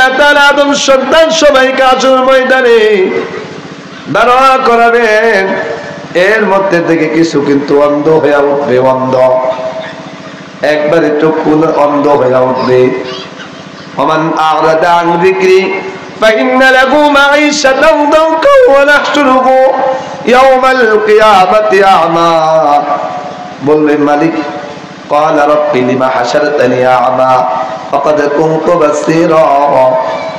আল্লাহ তাআলা আদম সন্তান সবাইকে হাসরের ময়দানে দাঁড়া করাবেন। এর মধ্যে থেকে কিছু কিন্তু অন্ধ হয়ে উঠবে, অন্ধ একবারে চক্ষু অন্ধ হয়ে উঠবে। ওমান আ'রাদা আন যিকরি ফাইন্না লাহু মাঈশাতান দানকা ওয়া নাহশুরুহু ইয়াওমাল কিয়ামাতি আ'মা। বললেন মালিক قال رب لما حشرتني أعمى وقد كنت بصيرا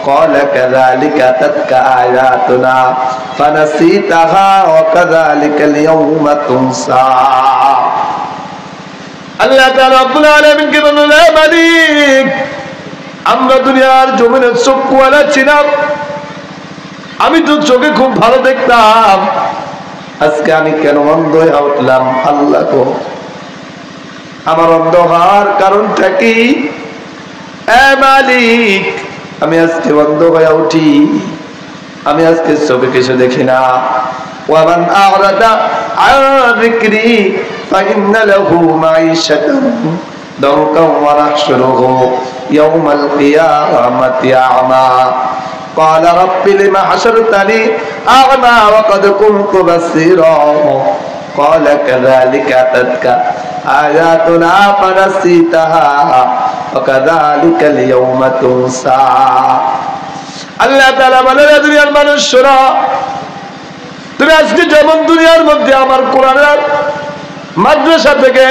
قال كذلك أتتك آياتنا فنسيتها وكذلك اليوم تنسى। আল্লাহ তাআলা রব্বুল আলামিনকে বললেন, হে মালিক, আমরা দুনিয়ার জমিনে চক্ষুওয়ালা ছিলাম, আমি তো চোখে খুব ভালো দেখতাম, আজকে আমি কেন অন্ধ হয়ে উঠলাম? আল্লাহ গো, আমার অন্ধ হওয়ার কারণটা কি? এ মালিক, আমি আজকে অন্ধ হয়ে উঠি, আমি আজকে চোখে কিছু দেখি না। ওয়ামান আ'রাদা আন যিকরি ফাইন্না লাহু মাঈশাতান দানকা ওয়া নাহশুরুহু ইয়াওমাল কিয়ামাতি আ'মা قال رب لما حشرتني أعمى وقد كنت بصيرا قال كذلك أتتك آياتنا فنسيتها وكذلك اليوم تنسى। আল্লাহ তাআলা বলেন, দুনিয়ার মানুষ শোনো, তুমি আজকে যেমন দুনিয়ার মধ্যে আমার কোরআনের মাদ্রাসা থেকে,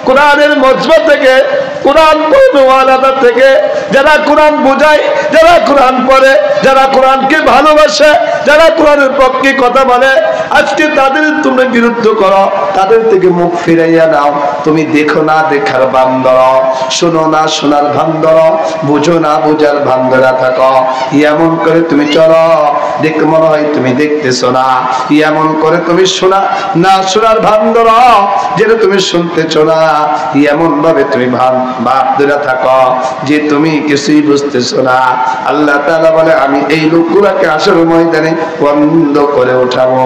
কোরআনের মজমা থেকে, কোরআন পড়ানোয়ালা থেকে, যারা কোরআন বোঝায়, যারা কোরআন পড়ে, যারা কোরআনকে ভালোবাসে, যারা কোরআনের পক্ষে কথা বলে, আজকে তাদের তুমি বিরুদ্ধ করো, তাদের থেকে মুখ ফিরাইয়া নাও। তুমি দেখো না দেখার ভান ধরো, শোনো না শোনার ভান ধরো, বুঝো না বুঝার ভান ধরা থাকো। এমন করে তুমি চলো, দেখে মনে হয় তুমি দেখতেছো না। এমন করে তুমি শোনা না শোনার ভান ধরো, যেটা তুমি শুনতেছো না। এমন ভাবে তুমি ভাব ধরে থাকো যে তুমি কিছুই বুঝতেছো না। আল্লাহ তাআলা বলে, আমি এই লোকগুলাকে হাসরের ময়দানে বন্ধ করে উঠাবো,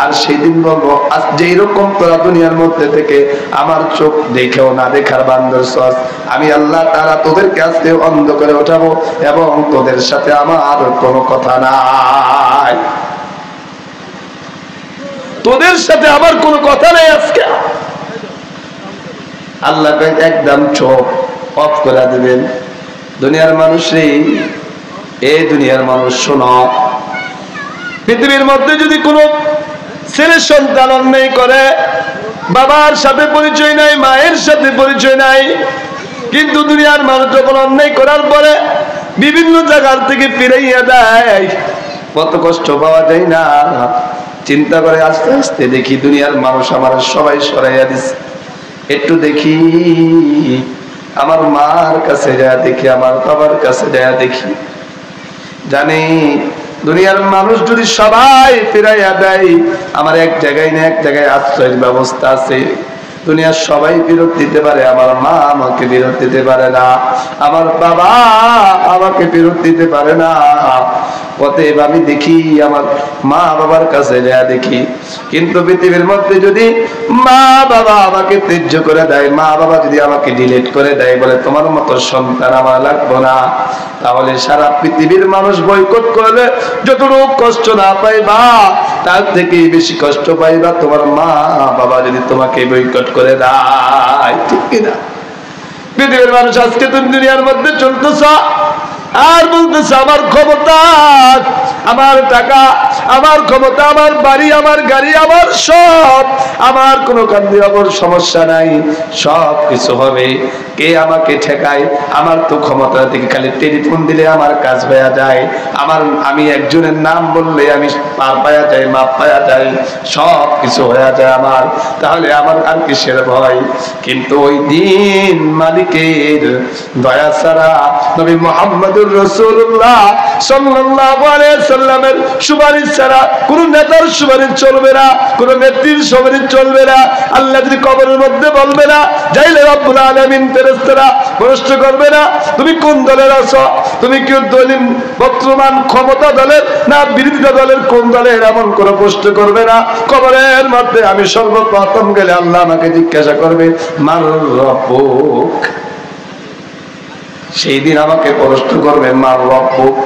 আর সেদিন বলবো, আজ যেই রকম তোরা দুনিয়ার মধ্যে থেকে আমার চোখ দেখেও না দেখার বান্দর সস, আমি আল্লাহ তাআলা তোদেরকে আজকে অন্ধ করে উঠাবো, এবং তোদের সাথে আমার কোনো কথা নাই, তোদের সাথে আমার কোনো কথা নেই। আজকে আল্লাহ একদম চোখ অফ করে দিবেন। দুনিয়ার মানুষই, এই দুনিয়ার মানুষ শোনো, পৃথিবীর মধ্যে যদি কোনো ছেলে সন্তান অন্যায় করে, বাবার সাথে পরিচয় নাই, মায়ের সাথে পরিচয় নাই, কিন্তু দুনিয়ার মানুষ যখন অন্যায় করার পরে বিভিন্ন জায়গার থেকে ফিরাইয়া দেয়, কত কষ্ট পাওয়া যায় না? চিন্তা করে আস্তে আস্তে দেখি দুনিয়ার মানুষ আমার সবাই সরাইয়া দিচ্ছে, একটু দেখি আমার মার কাছে যায় দেখি, আমার বাবার কাছে যায় দেখি, জানি দুনিয়ার মানুষ যদি সবাই ফিরাইয়া দেয়, আমার এক জায়গায় না এক জায়গায় আশ্রয়ের ব্যবস্থা আছে। দুনিয়ার সবাই বিরোধ দিতে পারে, আমার মা আমাকে বিরোধ দিতে পারে না, আমার বাবা আমাকে বিরোধ দিতে পারে না। অতএব আমি দেখি আমার মা বাবার কাছে যা দেখি, কিন্তু পৃথিবীর মধ্যে যদি মা বাবা আমাকে ত্যায্য করে দেয়, মা বাবা যদি আমাকে ডিলিট করে দেয়, বলে তোমার মতো সন্তান আমার লাগবে না, তাহলে সারা পৃথিবীর মানুষ বয়কট করলে যতটুকু কষ্ট না পাইবা, তার থেকে বেশি কষ্ট পাইবা তোমার মা বাবা যদি তোমাকে বয়কট করে দেয়। ঠিক কিনা? পৃথিবীর মানুষ আজকে তুমি দুনিয়ার মধ্যে চলতেছ আর বলতেছে আমার ক্ষমতা, আমার টাকা, আমার ক্ষমতা, আমার বাড়ি, আমার গাড়ি, আমার সব, আমার কোনো কান্দি আমার সমস্যা নাই, সব কিছু হবে। কে আমাকে ঠেকায়? আমার তো ক্ষমতা থেকে খালি টেলিফোন দিলে আমার কাজ হয়ে যায়, আমি একজনের নাম বললে আমি পার পাওয়া যায়, মাপ পাওয়া যায়, সব কিছু হয়ে যায় আমার, তাহলে আমার আর কিসের ভয়? কিন্তু ওই দিন মালিকের দয়া ছাড়া, নবী মুহাম্মদুর রাসূলুল্লাহ সাল্লাল্লাহু আলাইহি সাল্লামের সুপারিশ ছাড়া কোন নেতার সুপারিশ চলবে না, কোন নেত্রীর সুপারিশ চলবে না। আল্লাহ যদি কবরের মধ্যে বলবে না, যাইলে রব্বুল আলামিন ফেরেশতারা প্রশ্ন করবে না তুমি কোন দলের আছো, তুমি কি দলিল বর্তমান ক্ষমতা দলের না বিরোধী দলের, কোন দলের, এমন কোনো প্রশ্ন করবে না। কবরের মধ্যে আমি সর্বপ্রথম গেলে আল্লাহ আমাকে জিজ্ঞাসা করবে মান রব্বুক। সেই দিন আমাকে প্রশ্ন করবে মার রব্বুক,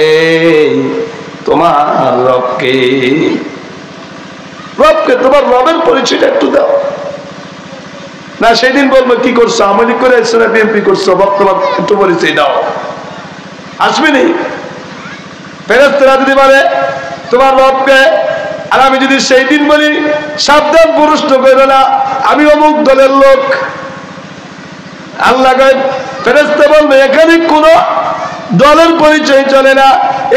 এই তোমার রবকে, রবকে তোমার রবের পরিচয়টা একটু দাও না। সেদিন বলবো কি করছো, আমলি করে আসছো না বিএনপি করছো, বর্তমান একটু পরিচয় দাও। আসবে নি? ফেরেশতারা যদি বলে তোমার রবকে, আর আমি যদি সেই দিন বলি সাবধান প্রশ্ন করো না আমি অমুক দলের লোক, আল্লাহ ফেরেশতা বলবে এখানে কোন দলের পরিচয় চলে না,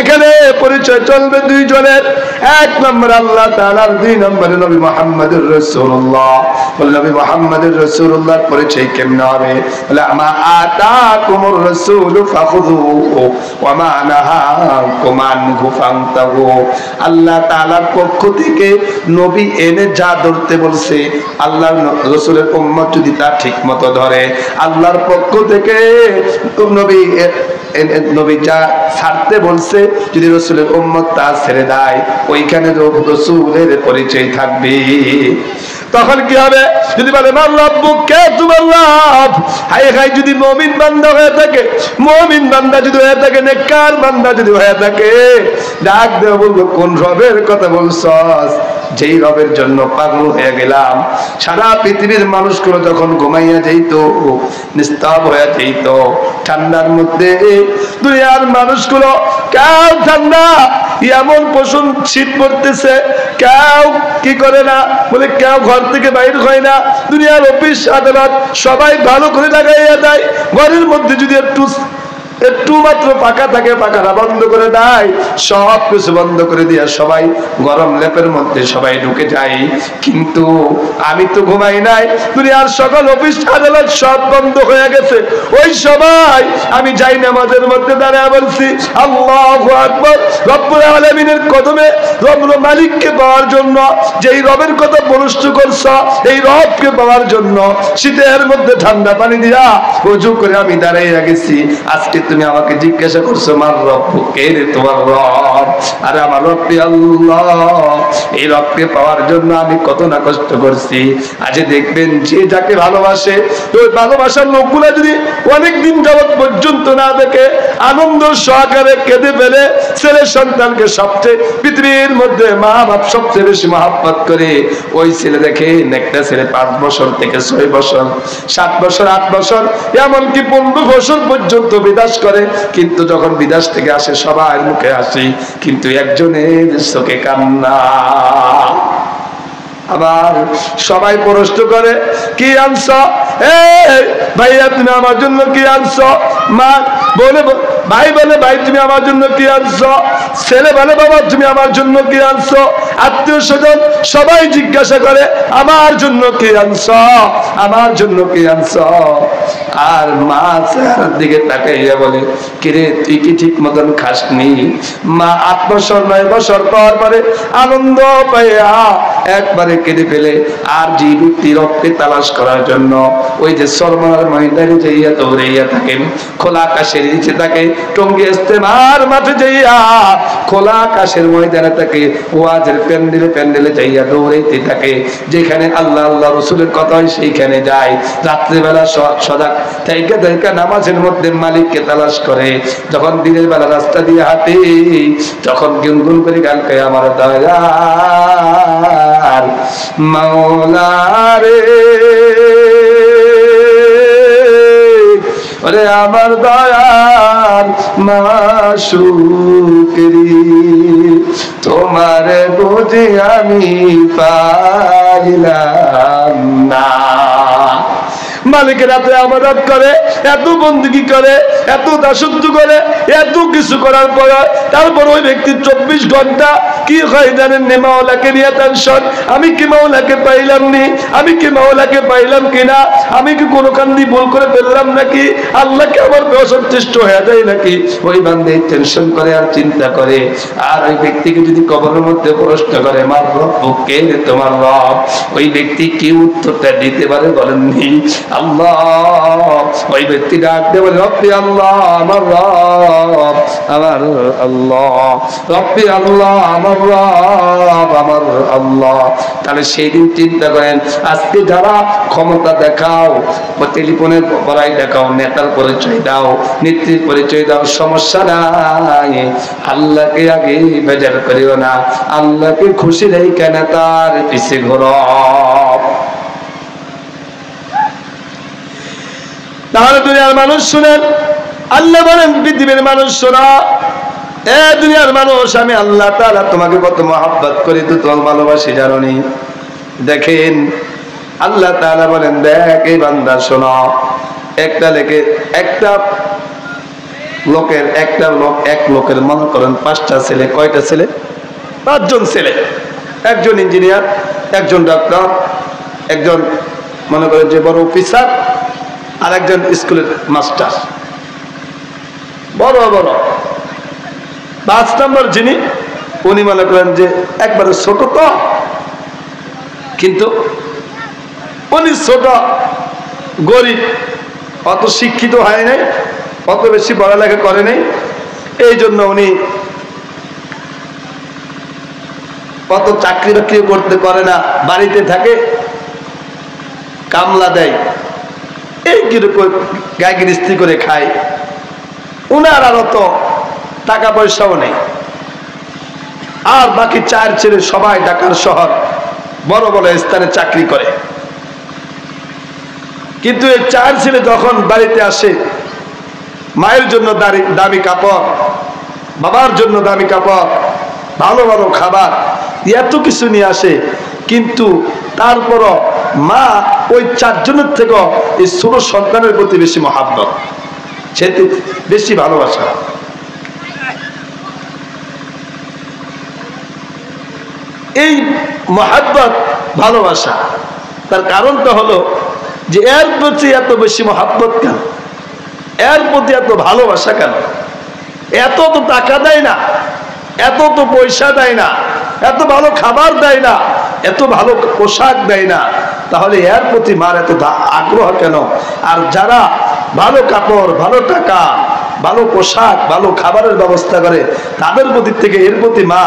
এখানে পরিচয় চলবে দুই জনের। এক নম্বর আল্লাহ তাআলার, দুই নম্বরে নবী মুহাম্মদুর রাসূলুল্লাহ। বলে নবী মুহাম্মদুর রাসূলুল্লাহর পরিচয় কেমনে হবে? বলে মা আতাকুমুর রাসূলু ফাখুযুহু ওয়া মা নাহাকুম আনহু ফান্তাহু। আল্লাহ তাআলার পক্ষ থেকে নবী এনে যা ধরতে বলছে, আল্লাহর রাসূলের উম্মত যদি তা ঠিকমতো ধরে, আল্লাহর পক্ষ থেকে নবী যা ছাড়তে বলছে যদি রাসূলের উম্মত তা ছেড়ে দেয়, ওইখানে রাসূলের পরিচয় থাকবে। তখন কি হবে? যদি বলে মার রব্বুক, কে তোমার রব? হাই হাই যদি মুমিন বান্দা হয়ে থাকে, মুমিন বান্দা যদি হয়ে থাকে, নেককার বান্দা যদি হয়ে থাকে, ডাক দেব বলবো কোন রবের কথা বলছস? যেই রবের জন্য পাগল হয়ে গেলাম। সারা পৃথিবীর মানুষগুলো যখন ঘুমাইয়া যাইতো, নিস্তব্ধ হয়ে যাইতো, ঠান্ডার মধ্যে দুনিয়ার মানুষগুলো কেউ ঠান্ডা এমন পোষণ শীত পড়তেছে, কেউ কি করে না, বলে কেউ ঘর থেকে বাইর হয় না। দুনিয়ার অফিস আদালত সবাই ভালো করে লাগাইয়া দেয়। ঘরের মধ্যে যদি একটু মাত্র পাকা থাকে, পাকাটা বন্ধ করে দেয়, সব কিছু বন্ধ করে দিয়া সবাই গরম লেপের মধ্যে সবাই ঢুকে যায়। কিন্তু আমি তো ঘুমাই নাই, দুনিয়ার সকল অফিস আদালত সব বন্ধ হয়ে গেছে। ওই সময় আমি যাই নামাজের মধ্যে দাঁড়িয়ে বলছি আল্লাহু আকবার। রব্বুল আলামিনের কদমে রব্বুল মালিককে পাওয়ার জন্য, যেই রবের কথা প্রশ্ন করছ, এই রবকে পাওয়ার জন্য শীতের মধ্যে ঠান্ডা পানি দিয়া ওযু করে আমি দাঁড়াইয়া গেছি। আজকে তুমি আমাকে জিজ্ঞাসা করছো মার রব্বু, কে রে তোমার রব? আরে আমার রব্বি আল্লাহ। এই রবকে পাওয়ার জন্য আমি কত না কষ্ট করছি। আজ দেখবেন যে যাকে ভালোবাসে, ওই ভালোবাসার লোকগুলা যদি অনেকদিন যাবত পর্যন্ত না দেখে আনন্দ সহকারে কেঁদে ফেলে, ছেলে সন্তানকে সবচেয়ে পৃথিবীর মধ্যে মা বাপ সবচেয়ে বেশি মহব্বত করে, ওই ছেলে দেখেন একটা ছেলে 5 বছর থেকে 6 বছর, 7 বছর, 8 বছর, এমনকি 15 বছর পর্যন্ত বিদেশ করে, কিন্তু যখন বিদেশ থেকে আসে সবার মুখে হাসি, কিন্তু একজনের চোখে কান্না। আবার সবাই প্রশ্ন করে কি আনছ? ভাইয়া তুমি আমার জন্য কি আনছ? মা বলে ভাই বলে ভাই তুমি আমার জন্য কি আনছ? ছেলে বলে বাবা তুমি আমার জন্য কি আনছ? আত্মীয় স্বজন সবাই জিজ্ঞাসা করে আমার জন্য কি আনছ, আমার জন্য কি আনছ? আর মা চেহারার দিকে তাকাইয়া বলে কিরে তুই কি ঠিক মতন খাসনি? মা 8 বছর 9 বছর পর পরে আনন্দ পাইয়া একবারে কেঁদে ফেলে। আর যে ব্যক্তি রবকে তালাশ করার জন্য ওই যে সরমার ময়দানে যাইয়া দৌড়াইয়া থাকেন, খোলা আকাশের নিচে থাকে, টঙ্গী ইস্তেমার মাঠে যাইয়া খোলা আকাশের ময়দানে থাকে, ওয়াজের প্যান্ডেলে যাইয়া দৌড়াইতে থাকে, যেখানে আল্লাহ আল্লাহ রাসূলের কথা হয় সেইখানে যায়। রাত্রিবেলা সজাগ থেকে নামাজের মধ্যে মালিককে তালাশ করে। যখন দিনের বেলা রাস্তা দিয়ে হাঁটে, তখন গুনগুন করে গান গায় আমার দয়ার মাওলা রে, ওরে আমার দয়ার মাশউক রে, তোমার বুঝি আমি পাইলাম না। মালিকের হাতে আমানত করে, এত বন্দী করে, এত দাসত্ব করে, এত কিছু করার পর তারপর ওই ব্যক্তি 24 ঘন্টা কি হয় জানেন? মাওলাকে নিয়ে টেনশন। আমি কি মাওলাকে পাইলাম নি? আমি কি মাওলাকে পাইলাম কিনা? আমি কি কোনো কান্দি ভুল করে ফেললাম নাকি? আল্লাহকে আমার অসন্তুষ্ট হয়ে যায় নাকি? ওই বান্দে টেনশন করে আর চিন্তা করে। আর ওই ব্যক্তিকে যদি কবরের মধ্যে প্রশ্ন করে মার রব কে তোমার রব, ওই ব্যক্তি কি উত্তরটা দিতে পারে বলেননি? আল্লাহ। ওই ব্যক্তি ডাক দিয়ে বলে রব্বি আল্লাহ, আমার রব আমার আল্লাহ, রব্বি আল্লাহ, আমার রব আমার আল্লাহ। তাহলে সেই দিন চিন্তা করেন, আজকে যারা ক্ষমতা দেখাও, টেলিফোনে বড়াই দেখাও, নেতার পরিচয় দাও, নেত্রীর পরিচয় দাও, সমস্যা নাই। আল্লাহকে আগে বেজার করিও না, আল্লাহকে খুশি রেখে নেতার পিছে ঘোরো। তাহলে দুনিয়ার মানুষ শুনেন, আল্লাহ বলেন পৃথিবীর মানুষ শোনা, এ দুনিয়ার মানুষ, আমি আল্লাহ তাআলা তোমাকে কত মহব্বত করি, তো তোমার ভালোবাসি জানো নি? দেখেন আল্লাহ তাআলা বলেন, দেখ এই বান্দা শোনো, একটা লোকের মনে করেন 5টা ছেলে, কয়টা ছেলে? 5 জন ছেলে, একজন ইঞ্জিনিয়ার, একজন ডাক্তার, একজন মনে করেন যে বড় অফিসার, আর একজন স্কুলের মাস্টার, বড় বড়। 5 নম্বর যিনি, উনি মনে করেন যে একবারে ছোট, তো কিন্তু উনি ছোট, গরিব, অত শিক্ষিত হয় নাই, অত বেশি পড়ালেখা করে নাই, এই জন্য উনি কত চাকরি বাকরি করতে পারে না, বাড়িতে থাকে, কামলা দেয়, এই কিরকম গায়ে গৃহস্থী করে খায়। উনার আর অত টাকা পয়সাও নেই। আর বাকি 4 ছেলে সবাই ঢাকার শহর বড় বড় স্থানে চাকরি করে। কিন্তু এই 4 ছেলে যখন বাড়িতে আসে, মায়ের জন্য দামি কাপড়, বাবার জন্য দামি কাপড়, ভালো ভালো খাবার, এত কিছু নিয়ে আসে, কিন্তু তারপরও মা ওই 4 জনের থেকে এই ছোট সন্তানের প্রতি বেশি মহাব্বত, সে বেশি ভালোবাসা। এই মহাব্বত, ভালোবাসা, তার কারণটা হলো যে এর প্রতি এত বেশি মহাব্বত কেন, এর প্রতি এত ভালোবাসা কেন? এত তো টাকা দেয় না, এত তো পয়সা দেয় না, এত ভালো খাবার দেয় না, এত ভালো পোশাক দেয় না, তাহলে এর প্রতি মার এত আগ্রহ কেন? আর যারা ভালো কাপড়, ভালো টাকা, ভালো পোশাক, ভালো খাবারের ব্যবস্থা করে, তাদের প্রতি থেকে এর প্রতি মা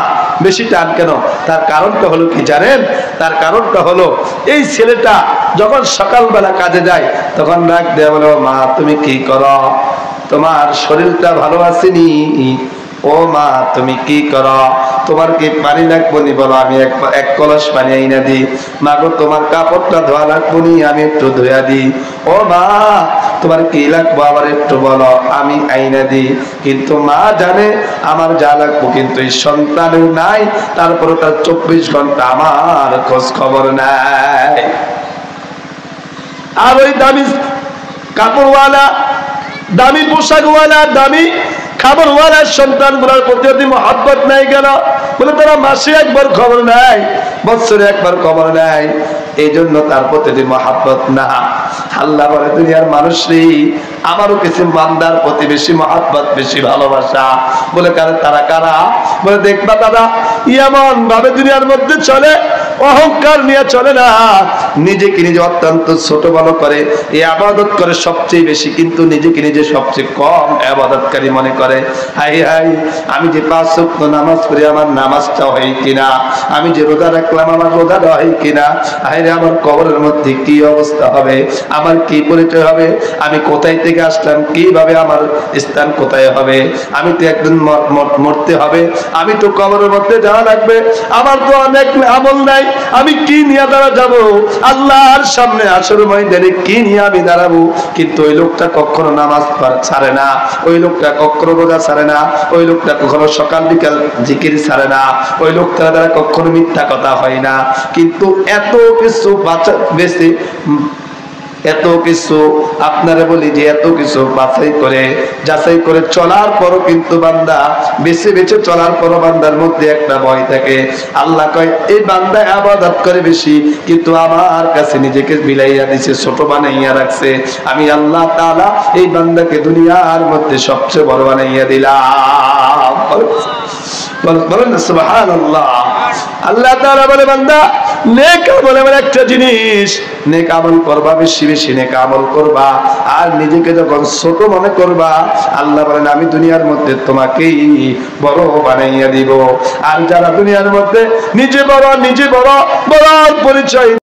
বেশি টান কেন? তার কারণটা হলো কি জানেন? তার কারণটা হলো এই ছেলেটা যখন সকালবেলা কাজে যায়, তখন ডাক দেয়া বলো, মা তুমি কি করো? তোমার শরীরটা ভালো আসেনি? ও মা তুমি কি করো? তোমার কি পানি লাগবো নি? বলো আমি এক কলস পানি আইনা দিই। মা গো তোমার কাপড়টা ধোয়া লাগবো নি? আমি একটু ধোয়া দিই। ও মা তোমার কি লাগবো? আবার একটু বলো, আমি আইনা দিই। কিন্তু মা জানে আমার যা লাগবো কিন্তু এই সন্তানের নাই, তারপরে তার 24 ঘন্টা আমার খোঁজ খবর নাই। আর ওই দামি কাপড়ওয়ালা, দামি পোশাকওয়ালা, দামি খাবারওয়ালার সন্তানগুলোর প্রতি যদি মহব্বত নাই কেন? বলে তারা মাসে একবার খবর নেয়, বছরে একবার খবর নেয়, এই জন্য তার প্রতি মহব্বত না। আল্লাহ বলে দুনিয়ার মানুষই আমারও কিছু বান্দার প্রতি বেশি মহব্বত, বেশি ভালোবাসা। বলে তারা কারা? বলে দেখবা দাদা, এমন ভাবে দুনিয়ার মধ্যে চলে, অহংকার নিয়ে চলে না, নিজেকে নিজে অত্যন্ত ছোট বড় করে, এই আবাদত করে সবচেয়ে বেশি, কিন্তু নিজেকে নিজে সবচেয়ে কম আবাদতকারী মনে করে। হাই হাই, আমি যে 5 ওয়াক্ত নামাজ পড়ি, আমার নামাজটা হয় কিনা? আমি যে রোজা রাখলাম, আমার রোজাটা হয় কিনা? হায়রে আমার কবরের মধ্যে কি অবস্থা হবে, আমার কি পরিচয় হবে, আমি কোথায় থেকে আসলাম, কিভাবে আমার স্থান কোথায় হবে? আমি তো একদিন মরতে হবে, আমি তো কবরের মধ্যে যাওয়া লাগবে, আমার তো অনেক আমল নাই, আমি কি নিয়ে দাঁড়া যাবো আল্লাহর সামনে? আসর ময়দানে কি নিয়ে আমি দাঁড়াবো? কিন্তু ওই লোকটা কখনো নামাজ ছাড়ে না, ওই লোকটা কখনো রোজা ছাড়ে না, ওই লোকটা কখনো সকাল বিকাল জিকির ছাড়ে না, ওই লোকটার দ্বারা কখনো মিথ্যা কথা হয় না। কিন্তু এত কিছু বেশি, এত কিছু আপনারা বলি যে এত কিছু যাচাই করে চলার পরও কিন্তু বান্দা বেছে বেছে চলার পরও বান্দার মধ্যে একটা ভয় থাকে। আল্লাহ কয় এই বান্দা ইবাদত করে বেশি, কিন্তু আমার কাছে নিজেকে বিলাইয়া দিছে, ছোট বানাইয়া রাখছে। আমি আল্লাহ তাআলা এই বান্দাকে দুনিয়ার মধ্যে সবচেয়ে বড় বানাইয়া দিলাম। বলেন সুবহানাল্লাহ। আল্লাহ তাআলা বলে বান্দা নেক আমল এমন একটা জিনিস, নেক আমল করবা, বেশি বেশি নেক আমল করবা, আর নিজেকে যখন ছোট মনে করবা আল্লাহ বলেন আমি দুনিয়ার মধ্যে তোমাকেই বড় বানাইয়া দিব। আর যারা দুনিয়ার মধ্যে নিজে বড় বড় পরিচয়